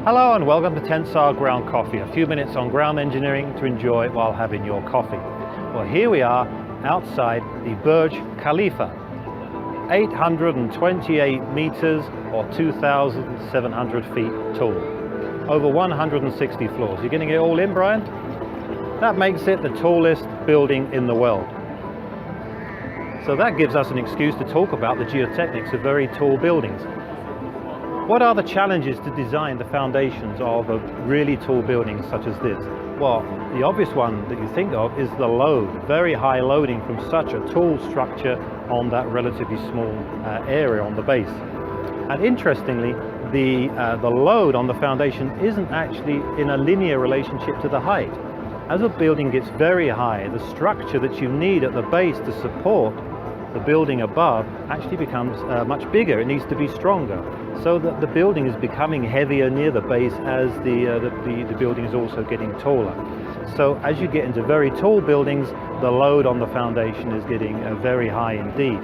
Hello and welcome to Tensar Ground Coffee, a few minutes on ground engineering to enjoy while having your coffee. Well, here we are outside the Burj Khalifa, 828 meters or 2,700 feet tall, over 160 floors. You're getting it all in, Brian? That makes it the tallest building in the world. So that gives us an excuse to talk about the geotechnics of very tall buildings. What are the challenges to design the foundations of a really tall building such as this? Well, the obvious one that you think of is the load, very high loading from such a tall structure on that relatively small area on the base. And interestingly, the load on the foundation isn't actually in a linear relationship to the height. As a building gets very high, the structure that you need at the base to support the building above actually becomes much bigger. It needs to be stronger, so that the building is becoming heavier near the base as the building is also getting taller. So as you get into very tall buildings, the load on the foundation is getting very high indeed.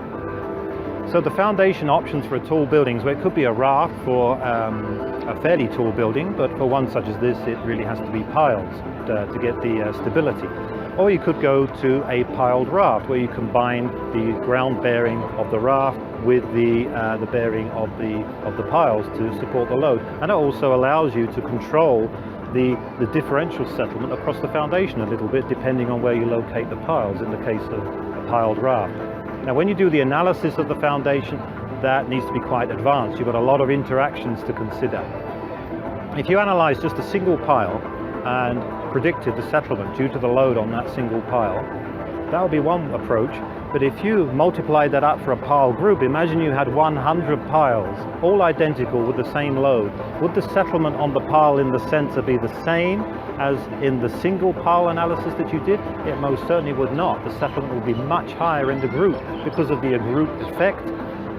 So the foundation options for a tall buildings, well, it could be a raft for a fairly tall building, but for one such as this, it really has to be piles to get the stability. Or you could go to a piled raft where you combine the ground bearing of the raft with the bearing of the piles to support the load. And it also allows you to control the differential settlement across the foundation a little bit, depending on where you locate the piles in the case of a piled raft. Now, when you do the analysis of the foundation, that needs to be quite advanced. You've got a lot of interactions to consider. If you analyze just a single pile and predicted the settlement due to the load on that single pile, that would be one approach. But if you multiply that up for a pile group, imagine you had 100 piles, all identical with the same load. Would the settlement on the pile in the center be the same as in the single pile analysis that you did? It most certainly would not. The settlement would be much higher in the group because of the group effect.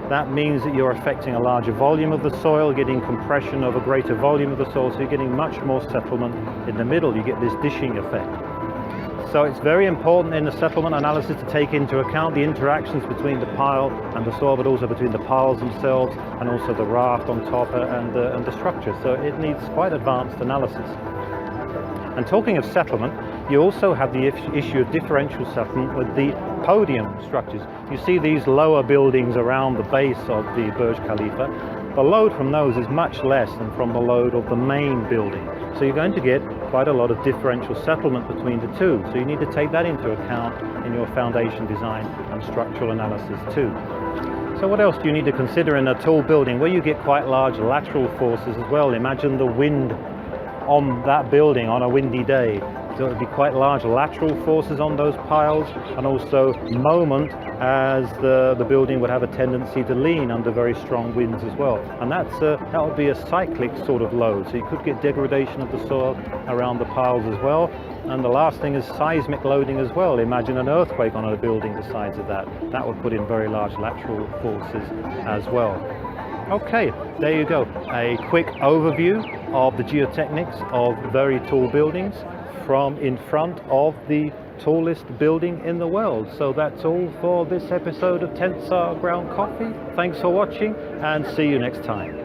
That means that you're affecting a larger volume of the soil, getting compression of a greater volume of the soil, so you're getting much more settlement in the middle. You get this dishing effect. So it's very important in the settlement analysis to take into account the interactions between the pile and the soil, but also between the piles themselves and also the raft on top and the structure. So it needs quite advanced analysis. And talking of settlement, you also have the issue of differential settlement with the podium structures. You see these lower buildings around the base of the Burj Khalifa. The load from those is much less than from the load of the main building. So you're going to get quite a lot of differential settlement between the two. So you need to take that into account in your foundation design and structural analysis too. So what else do you need to consider in a tall building? Well, you get quite large lateral forces as well. Imagine the wind on that building on a windy day. So it would be quite large lateral forces on those piles, and also moment as the building would have a tendency to lean under very strong winds as well. And that would be a cyclic sort of load. So you could get degradation of the soil around the piles as well. And the last thing is seismic loading as well. Imagine an earthquake on a building the size of that. That would put in very large lateral forces as well. Okay, there you go. A quick overview of the geotechnics of very tall buildings from in front of the tallest building in the world. So that's all for this episode of Tensar Ground Coffee. Thanks for watching and see you next time.